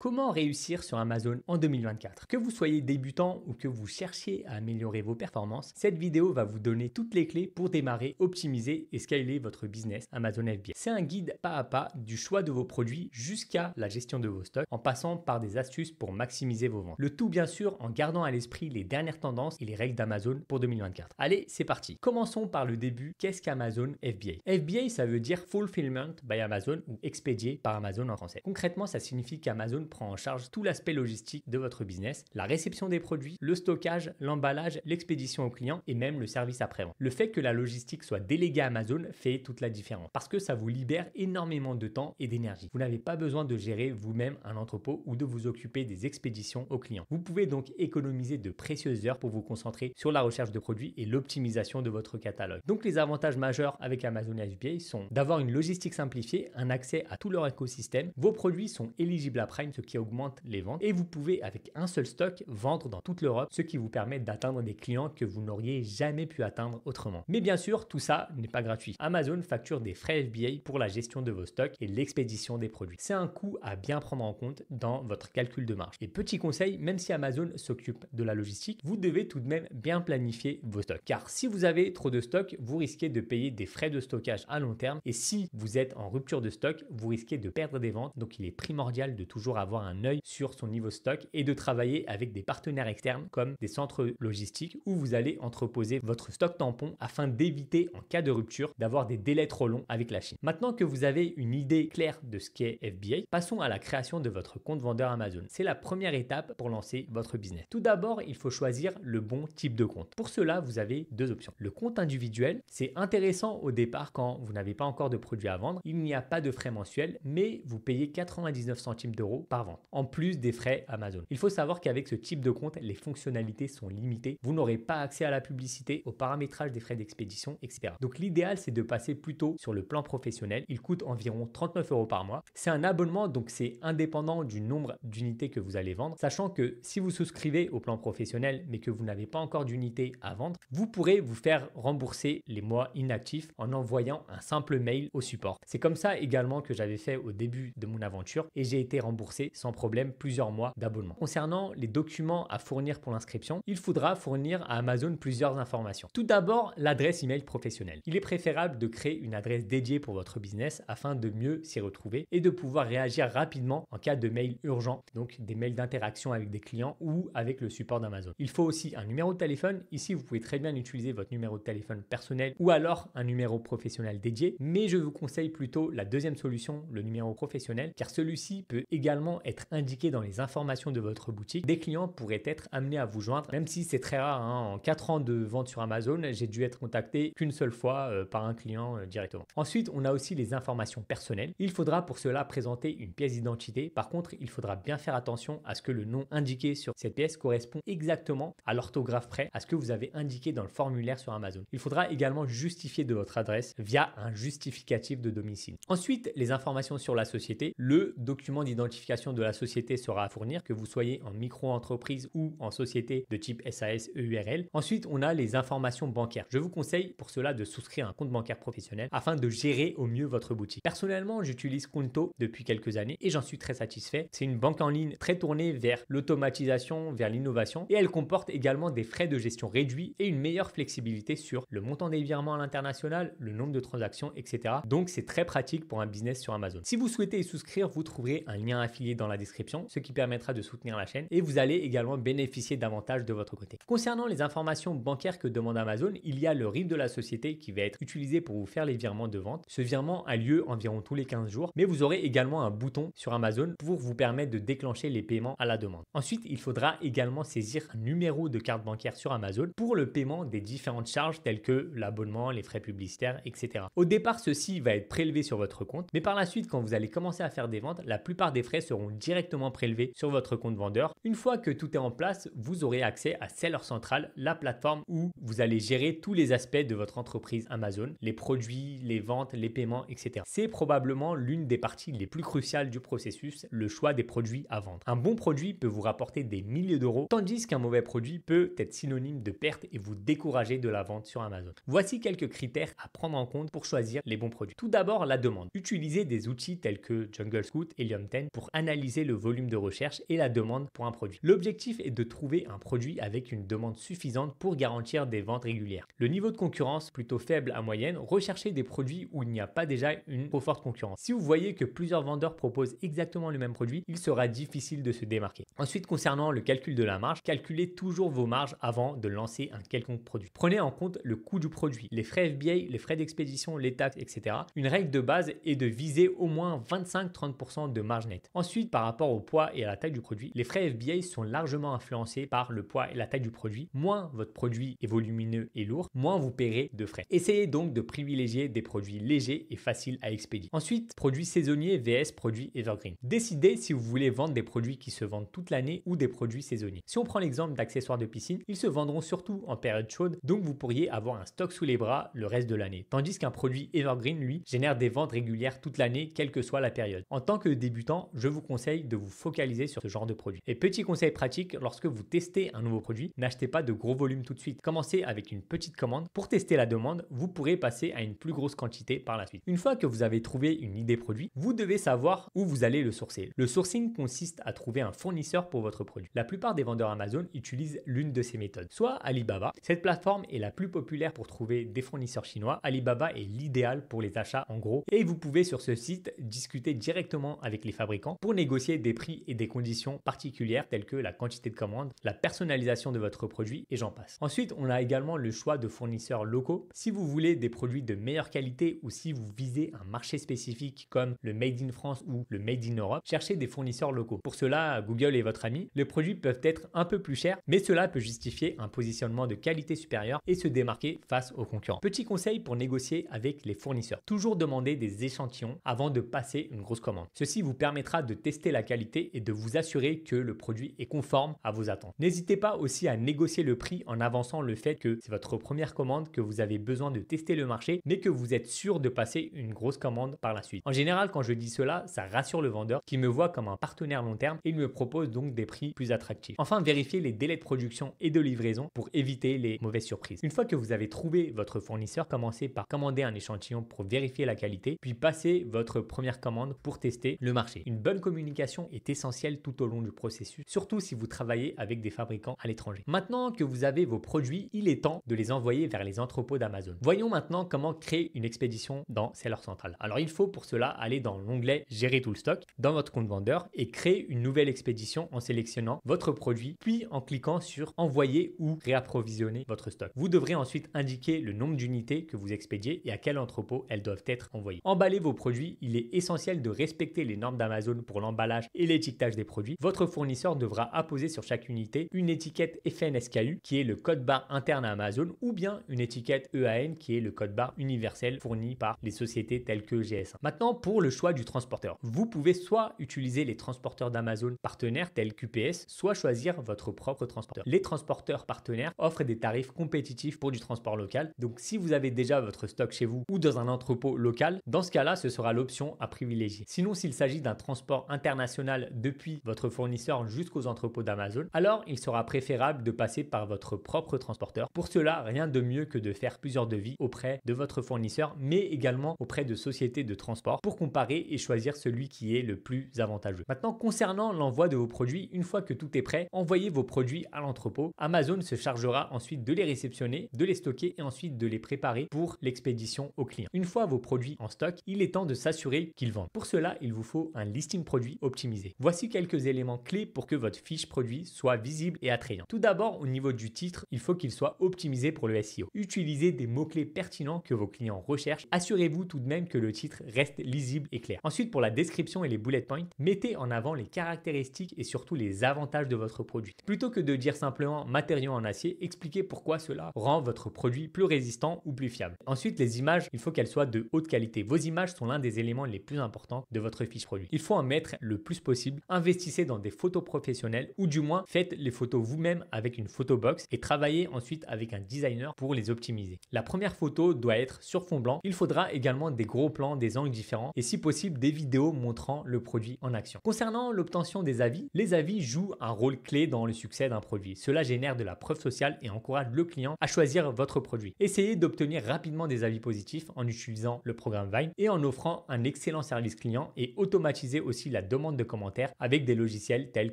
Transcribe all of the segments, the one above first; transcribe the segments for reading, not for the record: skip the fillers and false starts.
Comment réussir sur Amazon en 2024? Que vous soyez débutant ou que vous cherchiez à améliorer vos performances, cette vidéo va vous donner toutes les clés pour démarrer, optimiser et scaler votre business Amazon FBA. C'est un guide pas à pas du choix de vos produits jusqu'à la gestion de vos stocks en passant par des astuces pour maximiser vos ventes. Le tout bien sûr en gardant à l'esprit les dernières tendances et les règles d'Amazon pour 2024. Allez, c'est parti. Commençons par le début. Qu'est-ce qu'Amazon FBA? FBA, ça veut dire Fulfillment by Amazon ou expédié par Amazon en français. Concrètement, ça signifie qu'Amazon prend en charge tout l'aspect logistique de votre business, la réception des produits, le stockage, l'emballage, l'expédition aux clients et même le service après-vente. Le fait que la logistique soit déléguée à Amazon fait toute la différence parce que ça vous libère énormément de temps et d'énergie. Vous n'avez pas besoin de gérer vous-même un entrepôt ou de vous occuper des expéditions aux clients. Vous pouvez donc économiser de précieuses heures pour vous concentrer sur la recherche de produits et l'optimisation de votre catalogue. Donc les avantages majeurs avec Amazon FBA sont d'avoir une logistique simplifiée, un accès à tout leur écosystème, vos produits sont éligibles à Prime, ce qui augmente les ventes et vous pouvez avec un seul stock vendre dans toute l'Europe, ce qui vous permet d'atteindre des clients que vous n'auriez jamais pu atteindre autrement. Mais bien sûr, tout ça n'est pas gratuit. Amazon facture des frais FBA pour la gestion de vos stocks et l'expédition des produits. C'est un coût à bien prendre en compte dans votre calcul de marge. Et petit conseil, même si Amazon s'occupe de la logistique, vous devez tout de même bien planifier vos stocks. Car si vous avez trop de stocks, vous risquez de payer des frais de stockage à long terme et si vous êtes en rupture de stock, vous risquez de perdre des ventes. Donc il est primordial de toujours avoir un œil sur son niveau stock et de travailler avec des partenaires externes comme des centres logistiques où vous allez entreposer votre stock tampon afin d'éviter en cas de rupture d'avoir des délais trop longs avec la Chine. Maintenant que vous avez une idée claire de ce qu'est FBA, passons à la création de votre compte vendeur Amazon. C'est la première étape pour lancer votre business. Tout d'abord, il faut choisir le bon type de compte. Pour cela, vous avez deux options. Le compte individuel, c'est intéressant au départ quand vous n'avez pas encore de produits à vendre. Il n'y a pas de frais mensuels, mais vous payez 99 centimes d'euros par vente, en plus des frais Amazon. Il faut savoir qu'avec ce type de compte, les fonctionnalités sont limitées. Vous n'aurez pas accès à la publicité, au paramétrage des frais d'expédition, etc. Donc l'idéal, c'est de passer plutôt sur le plan professionnel. Il coûte environ 39 euros par mois. C'est un abonnement, donc c'est indépendant du nombre d'unités que vous allez vendre, sachant que si vous souscrivez au plan professionnel, mais que vous n'avez pas encore d'unités à vendre, vous pourrez vous faire rembourser les mois inactifs en envoyant un simple mail au support. C'est comme ça également que j'avais fait au début de mon aventure et j'ai été remboursé sans problème plusieurs mois d'abonnement. Concernant les documents à fournir pour l'inscription, il faudra fournir à Amazon plusieurs informations. Tout d'abord, l'adresse email professionnelle. Il est préférable de créer une adresse dédiée pour votre business afin de mieux s'y retrouver et de pouvoir réagir rapidement en cas de mail urgent, donc des mails d'interaction avec des clients ou avec le support d'Amazon. Il faut aussi un numéro de téléphone. Ici, vous pouvez très bien utiliser votre numéro de téléphone personnel ou alors un numéro professionnel dédié, mais je vous conseille plutôt la deuxième solution, le numéro professionnel, car celui-ci peut également être indiqué dans les informations de votre boutique. Des clients pourraient être amenés à vous joindre, même si c'est très rare. En 4 ans de vente sur Amazon, j'ai dû être contacté qu'une seule fois par un client directement. Ensuite, on a aussi les informations personnelles. Il faudra pour cela présenter une pièce d'identité. Par contre, il faudra bien faire attention à ce que le nom indiqué sur cette pièce correspond exactement à l'orthographe près, à ce que vous avez indiqué dans le formulaire sur Amazon. Il faudra également justifier de votre adresse via un justificatif de domicile. Ensuite, les informations sur la société. Le document d'identification de la société sera à fournir, que vous soyez en micro-entreprise ou en société de type SAS EURL. Ensuite, on a les informations bancaires. Je vous conseille pour cela de souscrire un compte bancaire professionnel afin de gérer au mieux votre boutique. Personnellement, j'utilise Conto depuis quelques années et j'en suis très satisfait. C'est une banque en ligne très tournée vers l'automatisation, vers l'innovation et elle comporte également des frais de gestion réduits et une meilleure flexibilité sur le montant des virements à l'international, le nombre de transactions, etc. Donc c'est très pratique pour un business sur Amazon. Si vous souhaitez y souscrire, vous trouverez un lien affilié dans la description, ce qui permettra de soutenir la chaîne et vous allez également bénéficier davantage de votre côté. Concernant les informations bancaires que demande Amazon, il y a le RIB de la société qui va être utilisé pour vous faire les virements de vente. Ce virement a lieu environ tous les 15 jours, mais vous aurez également un bouton sur Amazon pour vous permettre de déclencher les paiements à la demande. Ensuite, il faudra également saisir un numéro de carte bancaire sur Amazon pour le paiement des différentes charges telles que l'abonnement, les frais publicitaires, etc. Au départ, ceci va être prélevé sur votre compte, mais par la suite, quand vous allez commencer à faire des ventes, la plupart des frais seront directement prélevés sur votre compte vendeur. Une fois que tout est en place, vous aurez accès à Seller Central, la plateforme où vous allez gérer tous les aspects de votre entreprise Amazon, les produits, les ventes, les paiements, etc. C'est probablement l'une des parties les plus cruciales du processus, le choix des produits à vendre. Un bon produit peut vous rapporter des milliers d'euros, tandis qu'un mauvais produit peut être synonyme de perte et vous décourager de la vente sur Amazon. Voici quelques critères à prendre en compte pour choisir les bons produits. Tout d'abord, la demande. Utilisez des outils tels que Jungle Scout, Helium 10 pour analyser analyser le volume de recherche et la demande pour un produit. L'objectif est de trouver un produit avec une demande suffisante pour garantir des ventes régulières. Le niveau de concurrence plutôt faible à moyenne, recherchez des produits où il n'y a pas déjà une trop forte concurrence. Si vous voyez que plusieurs vendeurs proposent exactement le même produit, il sera difficile de se démarquer. Ensuite, concernant le calcul de la marge, calculez toujours vos marges avant de lancer un quelconque produit. Prenez en compte le coût du produit, les frais FBA, les frais d'expédition, les taxes, etc. Une règle de base est de viser au moins 25-30% de marge nette. Ensuite, par rapport au poids et à la taille du produit, les frais FBA sont largement influencés par le poids et la taille du produit. Moins votre produit est volumineux et lourd, moins vous paierez de frais. Essayez donc de privilégier des produits légers et faciles à expédier. Ensuite, produits saisonniers vs produits evergreen. Décidez si vous voulez vendre des produits qui se vendent toute l'année ou des produits saisonniers. Si on prend l'exemple d'accessoires de piscine, ils se vendront surtout en période chaude, donc vous pourriez avoir un stock sous les bras le reste de l'année. Tandis qu'un produit evergreen, lui, génère des ventes régulières toute l'année, quelle que soit la période. En tant que débutant, je vous conseille de vous focaliser sur ce genre de produit. Et petit conseil pratique, lorsque vous testez un nouveau produit, n'achetez pas de gros volumes tout de suite. Commencez avec une petite commande. Pour tester la demande, vous pourrez passer à une plus grosse quantité par la suite. Une fois que vous avez trouvé une idée produit, vous devez savoir où vous allez le sourcer. Le sourcing consiste à trouver un fournisseur pour votre produit. La plupart des vendeurs Amazon utilisent l'une de ces méthodes, soit Alibaba. Cette plateforme est la plus populaire pour trouver des fournisseurs chinois. Alibaba est l'idéal pour les achats en gros et vous pouvez sur ce site discuter directement avec les fabricants pour négocier des prix et des conditions particulières telles que la quantité de commandes, la personnalisation de votre produit et j'en passe. Ensuite, on a également le choix de fournisseurs locaux. Si vous voulez des produits de meilleure qualité ou si vous visez un marché spécifique comme le Made in France ou le Made in Europe, cherchez des fournisseurs locaux. Pour cela, Google est votre ami. Les produits peuvent être un peu plus chers, mais cela peut justifier un positionnement de qualité supérieure et se démarquer face aux concurrents. Petit conseil pour négocier avec les fournisseurs. Toujours demander des échantillons avant de passer une grosse commande. Ceci vous permettra de tester la qualité et de vous assurer que le produit est conforme à vos attentes. N'hésitez pas aussi à négocier le prix en avançant le fait que c'est votre première commande, que vous avez besoin de tester le marché, mais que vous êtes sûr de passer une grosse commande par la suite. En général, quand je dis cela, ça rassure le vendeur qui me voit comme un partenaire long terme et il me propose donc des prix plus attractifs. Enfin, vérifiez les délais de production et de livraison pour éviter les mauvaises surprises. Une fois que vous avez trouvé votre fournisseur, commencez par commander un échantillon pour vérifier la qualité, puis passez votre première commande pour tester le marché. Une bonne communication est essentielle tout au long du processus, surtout si vous travaillez avec des fabricants à l'étranger. Maintenant que vous avez vos produits, il est temps de les envoyer vers les entrepôts d'Amazon. Voyons maintenant comment créer une expédition dans Seller Central. Alors il faut pour cela aller dans l'onglet Gérer tout le stock dans votre compte vendeur et créer une nouvelle expédition en sélectionnant votre produit, puis en cliquant sur Envoyer ou réapprovisionner votre stock. Vous devrez ensuite indiquer le nombre d'unités que vous expédiez et à quel entrepôt elles doivent être envoyées. Emballer vos produits, il est essentiel de respecter les normes d'Amazon pour l'emballage et l'étiquetage des produits. Votre fournisseur devra apposer sur chaque unité une étiquette FNSKU qui est le code barre interne à Amazon ou bien une étiquette EAN qui est le code barre universel fourni par les sociétés telles que GS1. Maintenant, pour le choix du transporteur, vous pouvez soit utiliser les transporteurs d'Amazon partenaires tels qu'UPS, soit choisir votre propre transporteur. Les transporteurs partenaires offrent des tarifs compétitifs pour du transport local. Donc, si vous avez déjà votre stock chez vous ou dans un entrepôt local, dans ce cas-là, ce sera l'option à privilégier. Sinon, s'il s'agit d'un transport international depuis votre fournisseur jusqu'aux entrepôts d'Amazon, alors il sera préférable de passer par votre propre transporteur. Pour cela, rien de mieux que de faire plusieurs devis auprès de votre fournisseur, mais également auprès de sociétés de transport pour comparer et choisir celui qui est le plus avantageux. Maintenant, concernant l'envoi de vos produits, une fois que tout est prêt, envoyez vos produits à l'entrepôt. Amazon se chargera ensuite de les réceptionner, de les stocker et ensuite de les préparer pour l'expédition au client. Une fois vos produits en stock, il est temps de s'assurer qu'ils vendent. Pour cela, il vous faut un listing produit optimisé. Voici quelques éléments clés pour que votre fiche produit soit visible et attrayant. Tout d'abord, au niveau du titre, il faut qu'il soit optimisé pour le SEO. Utilisez des mots-clés pertinents que vos clients recherchent. Assurez-vous tout de même que le titre reste lisible et clair. Ensuite, pour la description et les bullet points, mettez en avant les caractéristiques et surtout les avantages de votre produit. Plutôt que de dire simplement matériaux en acier, expliquez pourquoi cela rend votre produit plus résistant ou plus fiable. Ensuite, les images, il faut qu'elles soient de haute qualité. Vos images sont l'un des éléments les plus importants de votre fiche produit. Il faut en mettre le plus possible. Investissez dans des photos professionnelles ou du moins faites les photos vous-même avec une photo box et travaillez ensuite avec un designer pour les optimiser. La première photo doit être sur fond blanc. Il faudra également des gros plans, des angles différents et si possible des vidéos montrant le produit en action. Concernant l'obtention des avis, les avis jouent un rôle clé dans le succès d'un produit. Cela génère de la preuve sociale et encourage le client à choisir votre produit. Essayez d'obtenir rapidement des avis positifs en utilisant le programme Vine et en offrant un excellent service client et automatisez aussi la la demande de commentaires avec des logiciels tels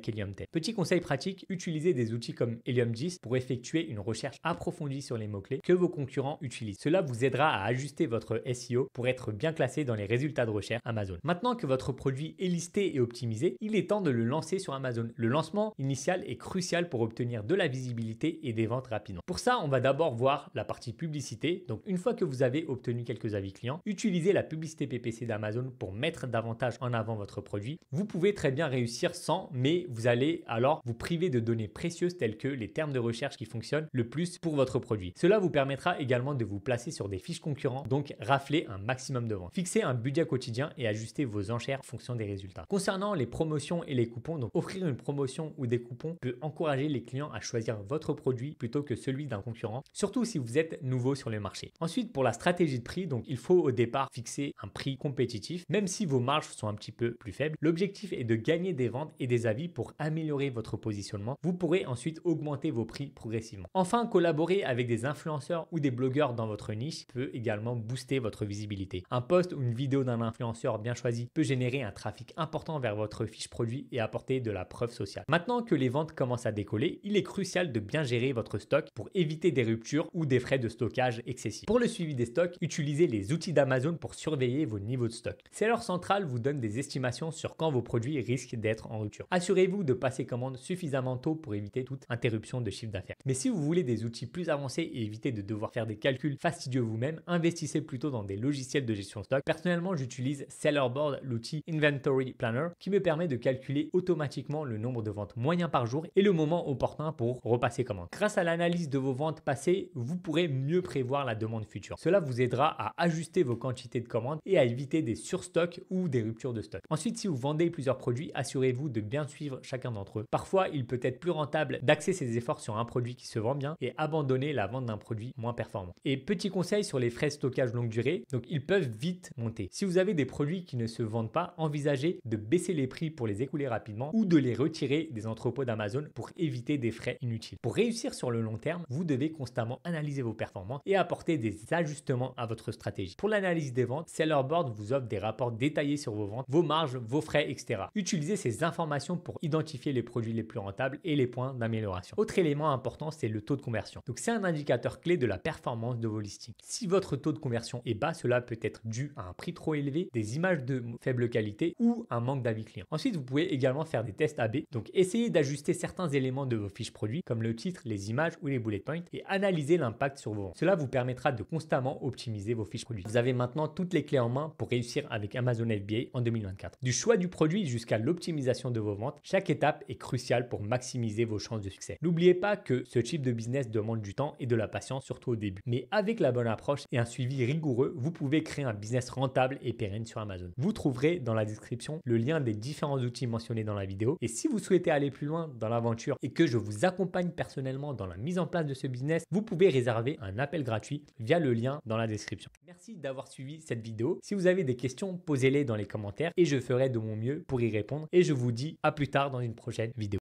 qu'Helium 10. Petit conseil pratique, utilisez des outils comme Helium 10 pour effectuer une recherche approfondie sur les mots-clés que vos concurrents utilisent. Cela vous aidera à ajuster votre SEO pour être bien classé dans les résultats de recherche Amazon. Maintenant que votre produit est listé et optimisé, il est temps de le lancer sur Amazon. Le lancement initial est crucial pour obtenir de la visibilité et des ventes rapidement. Pour ça, on va d'abord voir la partie publicité. Donc une fois que vous avez obtenu quelques avis clients, utilisez la publicité PPC d'Amazon pour mettre davantage en avant votre produit. Vous pouvez très bien réussir sans, mais vous allez alors vous priver de données précieuses telles que les termes de recherche qui fonctionnent le plus pour votre produit. Cela vous permettra également de vous placer sur des fiches concurrents, donc rafler un maximum de ventes. Fixez un budget quotidien et ajustez vos enchères en fonction des résultats. Concernant les promotions et les coupons, donc offrir une promotion ou des coupons peut encourager les clients à choisir votre produit plutôt que celui d'un concurrent, surtout si vous êtes nouveau sur le marché. Ensuite, pour la stratégie de prix, donc il faut au départ fixer un prix compétitif, même si vos marges sont un petit peu plus faibles. L'objectif est de gagner des ventes et des avis pour améliorer votre positionnement. Vous pourrez ensuite augmenter vos prix progressivement. Enfin, collaborer avec des influenceurs ou des blogueurs dans votre niche peut également booster votre visibilité. Un post ou une vidéo d'un influenceur bien choisi peut générer un trafic important vers votre fiche produit et apporter de la preuve sociale. Maintenant que les ventes commencent à décoller, il est crucial de bien gérer votre stock pour éviter des ruptures ou des frais de stockage excessifs. Pour le suivi des stocks, utilisez les outils d'Amazon pour surveiller vos niveaux de stock. Seller Central vous donne des estimations sur quand vos produits risquent d'être en rupture. Assurez-vous de passer commande suffisamment tôt pour éviter toute interruption de chiffre d'affaires. Mais si vous voulez des outils plus avancés et éviter de devoir faire des calculs fastidieux vous-même, investissez plutôt dans des logiciels de gestion stock. Personnellement, j'utilise Sellerboard, l'outil Inventory Planner, qui me permet de calculer automatiquement le nombre de ventes moyen par jour et le moment opportun pour repasser commande. Grâce à l'analyse de vos ventes passées, vous pourrez mieux prévoir la demande future. Cela vous aidera à ajuster vos quantités de commandes et à éviter des surstocks ou des ruptures de stock. Ensuite, si vous vendez plusieurs produits, assurez-vous de bien suivre chacun d'entre eux. Parfois, il peut être plus rentable d'axer ses efforts sur un produit qui se vend bien et abandonner la vente d'un produit moins performant. Et petit conseil sur les frais de stockage longue durée, donc ils peuvent vite monter. Si vous avez des produits qui ne se vendent pas, envisagez de baisser les prix pour les écouler rapidement ou de les retirer des entrepôts d'Amazon pour éviter des frais inutiles. Pour réussir sur le long terme, vous devez constamment analyser vos performances et apporter des ajustements à votre stratégie. Pour l'analyse des ventes, Sellerboard vous offre des rapports détaillés sur vos ventes, vos marges, vos frais, etc. Utilisez ces informations pour identifier les produits les plus rentables et les points d'amélioration. Autre élément important, c'est le taux de conversion. Donc c'est un indicateur clé de la performance de vos listings. Si votre taux de conversion est bas, cela peut être dû à un prix trop élevé, des images de faible qualité ou un manque d'avis client. Ensuite, vous pouvez également faire des tests AB. Donc essayez d'ajuster certains éléments de vos fiches produits comme le titre, les images ou les bullet points et analyser l'impact sur vos ventes. Cela vous permettra de constamment optimiser vos fiches produits. Vous avez maintenant toutes les clés en main pour réussir avec Amazon FBA en 2024. Du choix du produit jusqu'à l'optimisation de vos ventes, chaque étape est cruciale pour maximiser vos chances de succès. N'oubliez pas que ce type de business demande du temps et de la patience, surtout au début. Mais avec la bonne approche et un suivi rigoureux, vous pouvez créer un business rentable et pérenne sur Amazon. Vous trouverez dans la description le lien des différents outils mentionnés dans la vidéo. Et si vous souhaitez aller plus loin dans l'aventure et que je vous accompagne personnellement dans la mise en place de ce business, vous pouvez réserver un appel gratuit via le lien dans la description. Merci d'avoir suivi cette vidéo. Si vous avez des questions, posez-les dans les commentaires et je ferai de mon mieux pour y répondre. Et je vous dis à plus tard dans une prochaine vidéo.